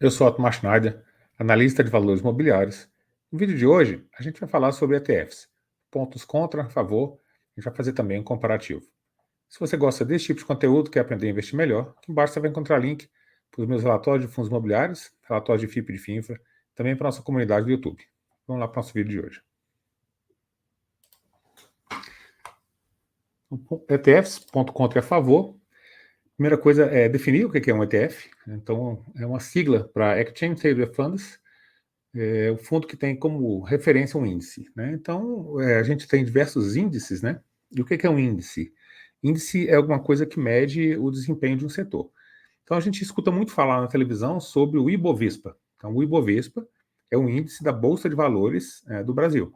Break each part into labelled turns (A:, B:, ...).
A: Eu sou Otmar Schneider, analista de valores imobiliários. No vídeo de hoje, a gente vai falar sobre ETFs, pontos contra, a favor, e a gente vai fazer também um comparativo. Se você gosta desse tipo de conteúdo, quer aprender a investir melhor, aqui embaixo você vai encontrar link para os meus relatórios de fundos imobiliários, relatórios de FIP e de FINFRA, também para a nossa comunidade do YouTube. Vamos lá para o nosso vídeo de hoje. ETFs, ponto contra e a favor. Primeira coisa é definir o que é um ETF. Então, é uma sigla para Exchange Traded Funds, o fundo que tem como referência um índice, né? Então, a gente tem diversos índices, né? E o que é um índice? Índice é alguma coisa que mede o desempenho de um setor. Então, a gente escuta muito falar na televisão sobre o Ibovespa. Então, o Ibovespa é um índice da Bolsa de Valores do Brasil.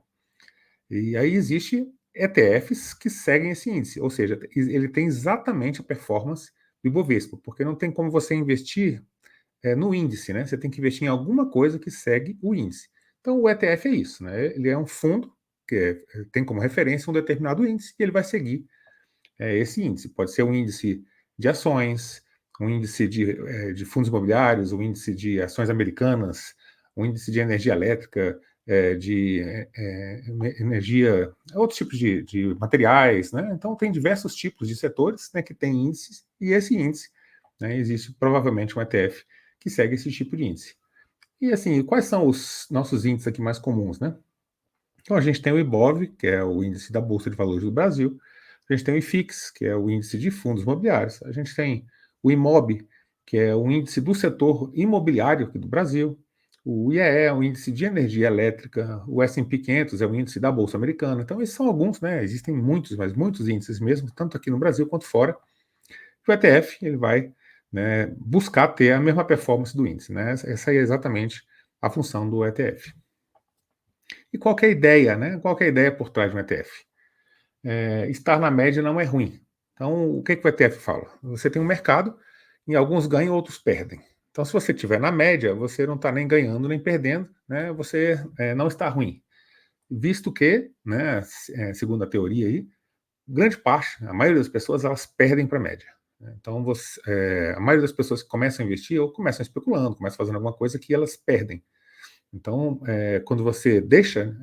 A: E aí existe ETFs que seguem esse índice, ou seja, ele tem exatamente a performance do Ibovespa, porque não tem como você investir no índice, né? Você tem que investir em alguma coisa que segue o índice. Então, o ETF é isso, né? Ele é um fundo que tem como referência um determinado índice e ele vai seguir esse índice. Pode ser um índice de ações, um índice de fundos imobiliários, um índice de ações americanas, um índice de energia elétrica, de energia, outros tipos de materiais, né? Então, tem diversos tipos de setores, né, que tem índices, e esse índice, né, existe provavelmente um ETF que segue esse tipo de índice. E assim, quais são os nossos índices aqui mais comuns, né? Então a gente tem o IBOV, que é o índice da Bolsa de Valores do Brasil, a gente tem o IFIX, que é o índice de fundos imobiliários, a gente tem o IMOB, que é o índice do setor imobiliário aqui do Brasil, o IEE é o índice de energia elétrica, o S&P 500 é o índice da Bolsa Americana. Então esses são alguns, né? Existem muitos, mas muitos índices mesmo, tanto aqui no Brasil quanto fora. O ETF, ele vai, né, buscar ter a mesma performance do índice, né? Essa é exatamente a função do ETF. E qual que é a ideia, né? Qual que é a ideia por trás de um ETF? Estar na média não é ruim. Então, o que o ETF fala? Você tem um mercado, e alguns ganham, outros perdem. Então, se você estiver na média, você não está nem ganhando nem perdendo, né? Você não está ruim. Visto que, né, segundo a teoria aí, grande parte, a maioria das pessoas, elas perdem para a média. Então, a maioria das pessoas que começam a investir, ou começam especulando, começam fazendo alguma coisa que elas perdem. Então, quando você deixa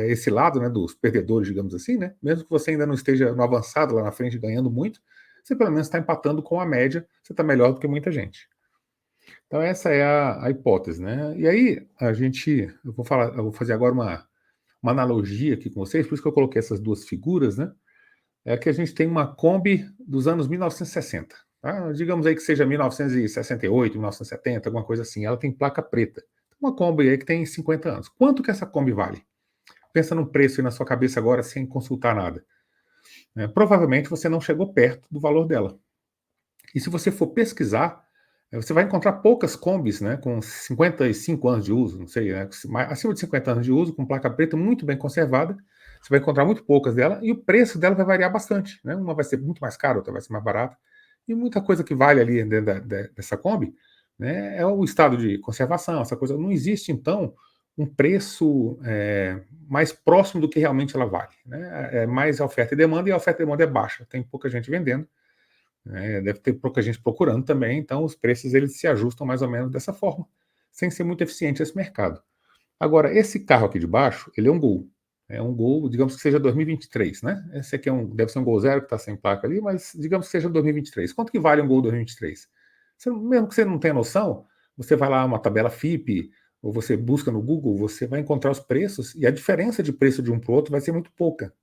A: esse lado, né, dos perdedores, digamos assim, né, mesmo que você ainda não esteja no avançado lá na frente ganhando muito, você pelo menos está empatando com a média, você está melhor do que muita gente. Então, essa é a hipótese, né? E aí, eu vou fazer agora uma analogia aqui com vocês, por isso que eu coloquei essas duas figuras, né? É que a gente tem uma Kombi dos anos 1960. Tá? Digamos aí que seja 1968, 1970, alguma coisa assim. Ela tem placa preta. Uma Kombi aí que tem 50 anos. Quanto que essa Kombi vale? Pensa num preço aí na sua cabeça agora sem consultar nada. Provavelmente você não chegou perto do valor dela. E se você for pesquisar, você vai encontrar poucas Kombis, né, com 55 anos de uso, não sei, né, acima de 50 anos de uso, com placa preta muito bem conservada. Você vai encontrar muito poucas dela e o preço dela vai variar bastante, né? Uma vai ser muito mais cara, outra vai ser mais barata. E muita coisa que vale ali dentro dessa Kombi, né, é o estado de conservação, essa coisa. Não existe, então, um preço mais próximo do que realmente ela vale, né? É mais a oferta e demanda, e a oferta e demanda é baixa. Tem pouca gente vendendo, deve ter pouca gente procurando também, então os preços eles se ajustam mais ou menos dessa forma, sem ser muito eficiente esse mercado. Agora, esse carro aqui de baixo, ele é um Gol, digamos que seja 2023, né? Esse aqui deve ser um Gol zero que está sem placa ali, mas digamos que seja 2023. Quanto que vale um Gol 2023? Mesmo que você não tenha noção, você vai lá uma tabela FIP, ou você busca no Google, você vai encontrar os preços, e a diferença de preço de um para o outro vai ser muito pouca.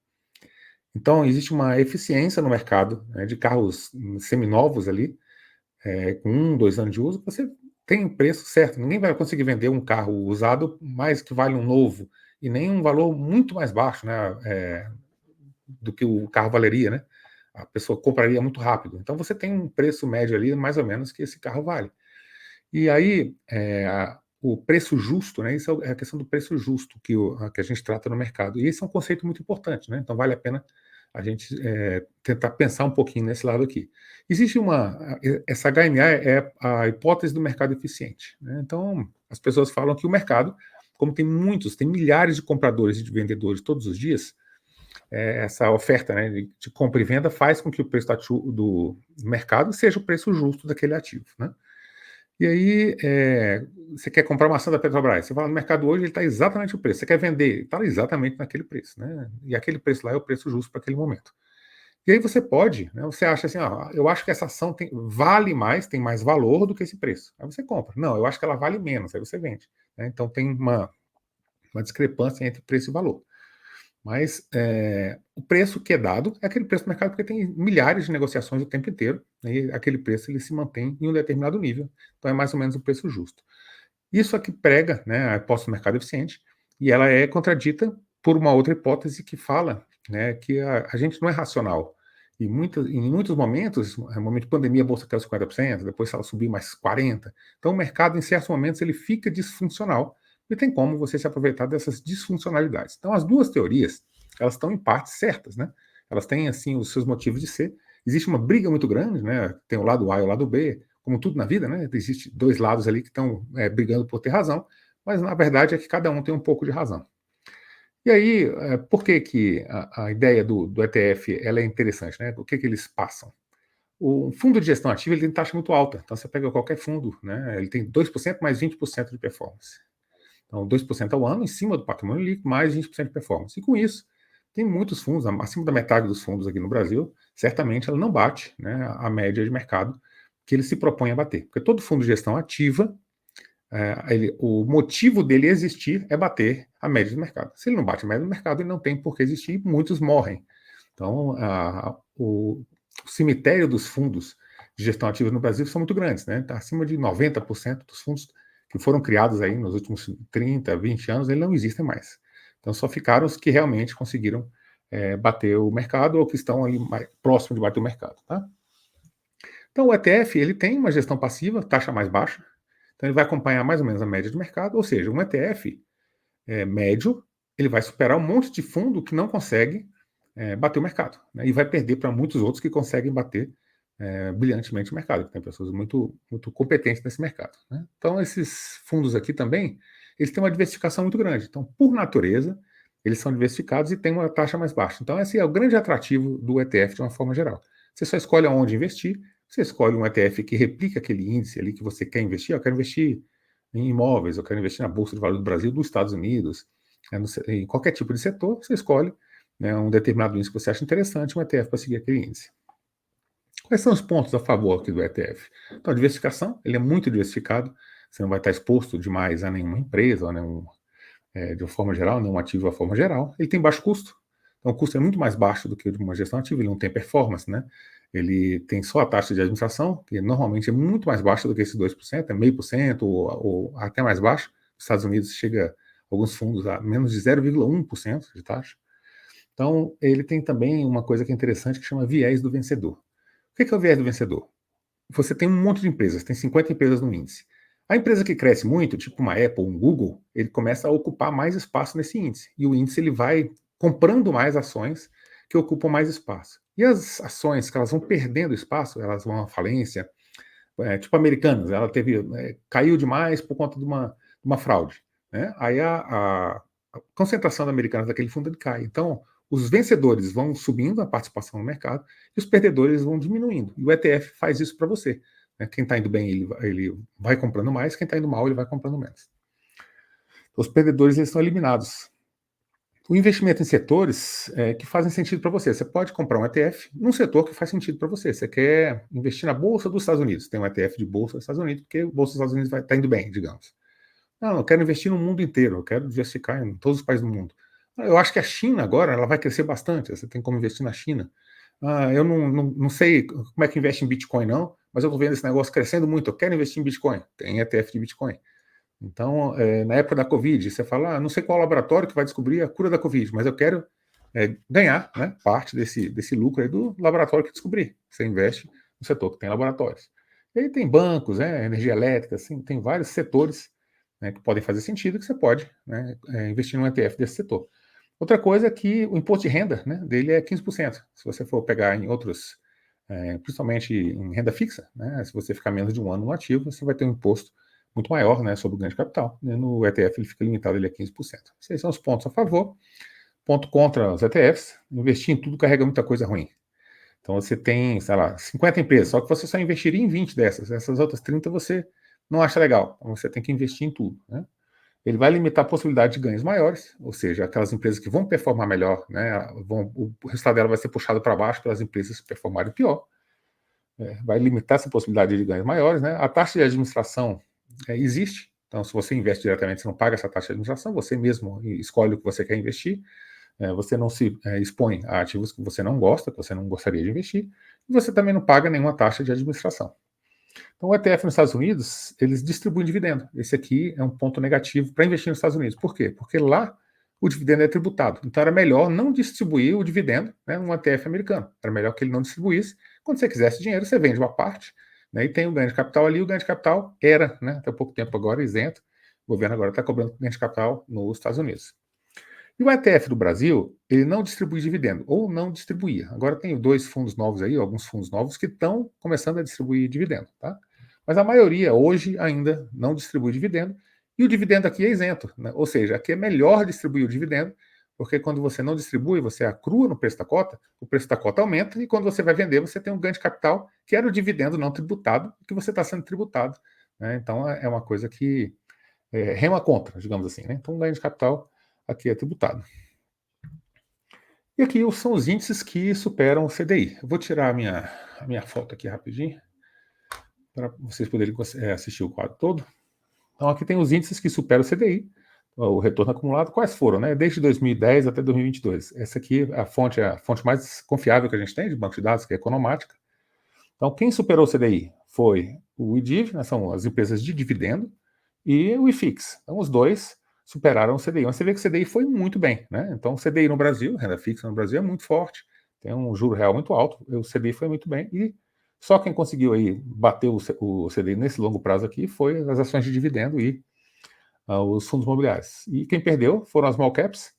A: Então, existe uma eficiência no mercado, né, de carros seminovos ali, com 2 anos de uso, você tem preço certo. Ninguém vai conseguir vender um carro usado mais que vale um novo, e nem um valor muito mais baixo, né, do que o carro valeria, né? A pessoa compraria muito rápido. Então, você tem um preço médio ali, mais ou menos, que esse carro vale. E aí, o preço justo, né? Isso é a questão do preço justo que a gente trata no mercado. E esse é um conceito muito importante, né? Então, vale a pena a gente tentar pensar um pouquinho nesse lado aqui. Existe essa HMA é a hipótese do mercado eficiente, né? Então, as pessoas falam que o mercado, como tem milhares de compradores e de vendedores todos os dias, essa oferta, né, de compra e venda faz com que o preço do mercado seja o preço justo daquele ativo, né? E aí, você quer comprar uma ação da Petrobras, você vai lá no mercado hoje, ele está exatamente o preço. Você quer vender, está exatamente naquele preço, né? E aquele preço lá é o preço justo para aquele momento. E aí você pode, né? Você acha assim, eu acho que essa ação vale mais, tem mais valor do que esse preço. Aí você compra. Não, eu acho que ela vale menos, aí você vende, né? Então tem uma discrepância entre preço e valor. Mas o preço que é dado é aquele preço do mercado, porque tem milhares de negociações o tempo inteiro, né, e aquele preço ele se mantém em um determinado nível. Então é mais ou menos o preço justo. Isso aqui prega, né, a hipótese do mercado eficiente, e ela é contradita por uma outra hipótese que fala, né, que a gente não é racional. E em muitos momentos, no momento de pandemia, a bolsa caiu 50%, depois ela subiu mais 40%. Então o mercado, em certos momentos, ele fica disfuncional e tem como você se aproveitar dessas disfuncionalidades. Então as duas teorias, elas estão em partes certas, né? Elas têm, assim, os seus motivos de ser. Existe uma briga muito grande, né? Tem o lado A e o lado B, como tudo na vida, né? Existem dois lados ali que estão brigando por ter razão, mas na verdade é que cada um tem um pouco de razão. E aí, por que, que a ideia do ETF ela é interessante, né? O que, que eles passam? O fundo de gestão ativa ele tem taxa muito alta, então você pega qualquer fundo, né? Ele tem 2% mais 20% de performance. Então, 2% ao ano em cima do patrimônio líquido, mais 20% de performance. E com isso, tem muitos fundos, acima da metade dos fundos aqui no Brasil, certamente ela não bate, né, a média de mercado que ele se propõe a bater. Porque todo fundo de gestão ativa, o motivo dele existir é bater a média do mercado. Se ele não bate a média do mercado, ele não tem por que existir, muitos morrem. Então, o cemitério dos fundos de gestão ativa no Brasil são muito grandes, né? Tá acima de 90% dos fundos que foram criados aí nos últimos 30, 20 anos, eles não existem mais. Então, só ficaram os que realmente conseguiram bater o mercado ou que estão ali mais próximo de bater o mercado, tá? Então, o ETF, ele tem uma gestão passiva, taxa mais baixa, então ele vai acompanhar mais ou menos a média do mercado, ou seja, um ETF médio, ele vai superar um monte de fundo que não consegue bater o mercado, né? E vai perder para muitos outros que conseguem bater brilhantemente o mercado, tem pessoas muito, muito competentes nesse mercado, né? Então, esses fundos aqui também, eles têm uma diversificação muito grande. Então, por natureza, eles são diversificados e têm uma taxa mais baixa. Então, esse é o grande atrativo do ETF de uma forma geral. Você só escolhe aonde investir, você escolhe um ETF que replica aquele índice ali que você quer investir. Eu quero investir em imóveis, eu quero investir na Bolsa de Valores do Brasil, dos Estados Unidos, em qualquer tipo de setor, você escolhe, né, um determinado índice que você acha interessante, um ETF para seguir aquele índice. Quais são os pontos a favor aqui do ETF? Então, a diversificação, ele é muito diversificado, você não vai estar exposto demais a nenhuma empresa, de uma forma geral, nenhum ativo de uma forma geral. Ele tem baixo custo, então o custo é muito mais baixo do que o de uma gestão ativa, ele não tem performance, né? Ele tem só a taxa de administração, que normalmente é muito mais baixa do que esse 2%, é 0,5% ou até mais baixo. Nos Estados Unidos chega alguns fundos a menos de 0,1% de taxa. Então, ele tem também uma coisa que é interessante que chama viés do vencedor. O que é o viés do vencedor? Você tem um monte de empresas, tem 50 empresas no índice. A empresa que cresce muito, tipo uma Apple, um Google, ele começa a ocupar mais espaço nesse índice. E o índice ele vai comprando mais ações que ocupam mais espaço. E as ações que elas vão perdendo espaço, elas vão à falência, tipo Americanas, ela caiu demais por conta de uma fraude, né? Aí a concentração da Americanas daquele fundo ele cai. Então, os vencedores vão subindo a participação no mercado e os perdedores vão diminuindo. E o ETF faz isso para você, né? Quem está indo bem, ele vai comprando mais, quem está indo mal, ele vai comprando menos. Os perdedores eles são eliminados. O investimento em setores que fazem sentido para você. Você pode comprar um ETF num setor que faz sentido para você. Você quer investir na Bolsa dos Estados Unidos. Tem um ETF de Bolsa dos Estados Unidos, porque a Bolsa dos Estados Unidos está indo bem, digamos. Não, eu quero investir no mundo inteiro. Eu quero diversificar em todos os países do mundo. Eu acho que a China agora ela vai crescer bastante. Você tem como investir na China. Eu não sei como é que investe em Bitcoin, não, mas eu estou vendo esse negócio crescendo muito. Eu quero investir em Bitcoin. Tem ETF de Bitcoin. Então, na época da Covid, você fala, não sei qual laboratório que vai descobrir a cura da Covid, mas eu quero ganhar, né, parte desse lucro aí do laboratório que descobrir. Você investe no setor que tem laboratórios. E aí tem bancos, energia elétrica, assim, tem vários setores, né, que podem fazer sentido que você pode, né, investir num ETF desse setor. Outra coisa é que o imposto de renda, né, dele é 15%. Se você for pegar em outros, principalmente em renda fixa, né, se você ficar menos de um ano no ativo, você vai ter um imposto muito maior, né, sobre o ganho de capital. E no ETF ele fica limitado ele a 15%. Esses são os pontos a favor. Ponto contra os ETFs, investir em tudo carrega muita coisa ruim. Então você tem, sei lá, 50 empresas, só que você só investiria em 20 dessas. Essas outras 30 você não acha legal. Então você tem que investir em tudo, né? Ele vai limitar a possibilidade de ganhos maiores, ou seja, aquelas empresas que vão performar melhor, né, o resultado dela vai ser puxado para baixo pelas empresas que performarem pior. Vai limitar essa possibilidade de ganhos maiores, né? A taxa de administração existe, então se você investe diretamente, você não paga essa taxa de administração, você mesmo escolhe o que você quer investir, você não se expõe a ativos que você não gosta, que você não gostaria de investir, e você também não paga nenhuma taxa de administração. Então, o ETF nos Estados Unidos, eles distribuem dividendo. Esse aqui é um ponto negativo para investir nos Estados Unidos. Por quê? Porque lá o dividendo é tributado. Então, era melhor não distribuir o dividendo, né, num ETF americano. Era melhor que ele não distribuísse. Quando você quisesse dinheiro, você vende uma parte, né, e tem o ganho de capital ali. O ganho de capital era, né, até pouco tempo agora, isento. O governo agora está cobrando ganho de capital nos Estados Unidos. E o ETF do Brasil, ele não distribui dividendo, ou não distribuía. Agora tem dois fundos novos aí, alguns fundos novos que estão começando a distribuir dividendo, tá? Mas a maioria hoje ainda não distribui dividendo, e o dividendo aqui é isento, né? Ou seja, aqui é melhor distribuir o dividendo, porque quando você não distribui, você acrua no preço da cota, o preço da cota aumenta, e quando você vai vender, você tem um ganho de capital, que era o dividendo não tributado, que você está sendo tributado, né? Então é uma coisa que rema contra, digamos assim, né? Então o ganho de capital aqui é tributado. E aqui são os índices que superam o CDI. Eu vou tirar a minha foto aqui rapidinho, para vocês poderem assistir o quadro todo. Então aqui tem os índices que superam o CDI, o retorno acumulado, quais foram, né? Desde 2010 até 2022. Essa aqui é a fonte mais confiável que a gente tem de banco de dados, que é a Economática. Então quem superou o CDI foi o IDIV, né, são as empresas de dividendo, e o IFIX. Então os dois superaram o CDI. Mas você vê que o CDI foi muito bem, né? Então o CDI no Brasil, renda fixa no Brasil é muito forte, tem um juro real muito alto, o CDI foi muito bem, e só quem conseguiu aí bater o CDI nesse longo prazo aqui foi as ações de dividendo e os fundos imobiliários. E quem perdeu foram as small caps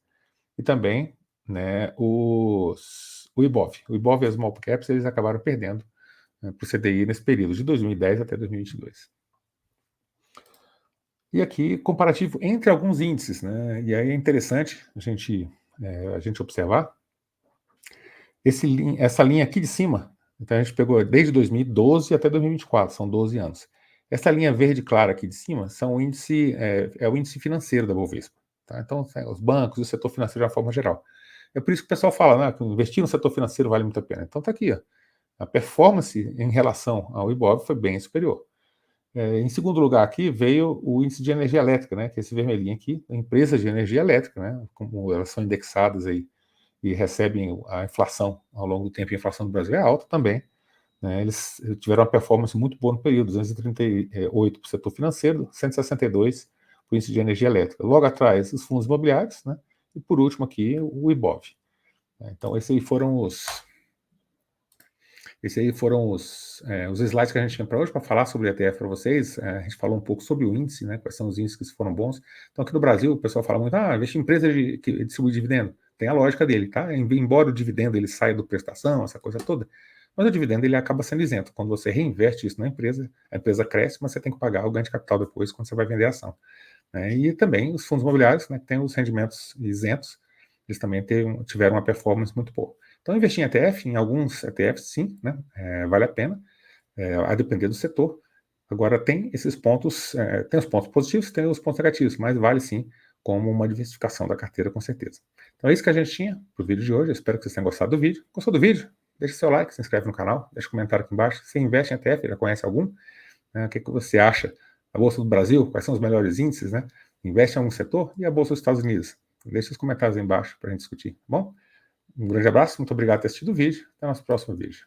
A: e também, né, o IBOV. O IBOV e as small caps, eles acabaram perdendo, né, para o CDI nesse período, de 2010 até 2022. E aqui, comparativo entre alguns índices, né? E aí é interessante a gente observar essa linha aqui de cima. Então a gente pegou desde 2012 até 2024, são 12 anos. Essa linha verde clara aqui de cima são o índice, é o índice financeiro da Bovespa. Tá? Então, os bancos e o setor financeiro de uma forma geral. É por isso que o pessoal fala, né, que investir no setor financeiro vale muito a pena. Então está aqui, ó, a performance em relação ao Ibov foi bem superior. Em segundo lugar aqui veio o índice de energia elétrica, né, que é esse vermelhinho aqui, empresas de energia elétrica, né, como elas são indexadas aí e recebem a inflação ao longo do tempo, a inflação do Brasil é alta também, né, eles tiveram uma performance muito boa no período, 238 para o setor financeiro, 162 para o índice de energia elétrica. Logo atrás, os fundos imobiliários, né, e por último aqui, o Ibov. Então, esses aí foram os slides que a gente tinha para hoje, para falar sobre o ETF para vocês. A gente falou um pouco sobre o índice, né, quais são os índices que foram bons. Então, aqui no Brasil, o pessoal fala muito, investir em empresa que distribui dividendo. Tem a lógica dele, tá? Embora o dividendo ele saia do prestação, essa coisa toda, mas o dividendo ele acaba sendo isento. Quando você reinveste isso na empresa, a empresa cresce, mas você tem que pagar o ganho de capital depois quando você vai vender a ação. Né? E também os fundos imobiliários, né, que têm os rendimentos isentos, eles também tiveram uma performance muito boa. Então, investir em ETF, em alguns ETFs, sim, né, vale a pena, a depender do setor. Agora, tem esses pontos, tem os pontos positivos, tem os pontos negativos, mas vale sim como uma diversificação da carteira, com certeza. Então, é isso que a gente tinha para o vídeo de hoje. Eu espero que vocês tenham gostado do vídeo. Gostou do vídeo? Deixa seu like, se inscreve no canal, deixa um comentário aqui embaixo. Se você investe em ETF, já conhece algum? O que você acha da Bolsa do Brasil? Quais são os melhores índices, né? Investe em algum setor? E a Bolsa dos Estados Unidos? Deixa os comentários aí embaixo para a gente discutir, tá bom? Um grande abraço, muito obrigado por ter assistido o vídeo. Até o nosso próximo vídeo.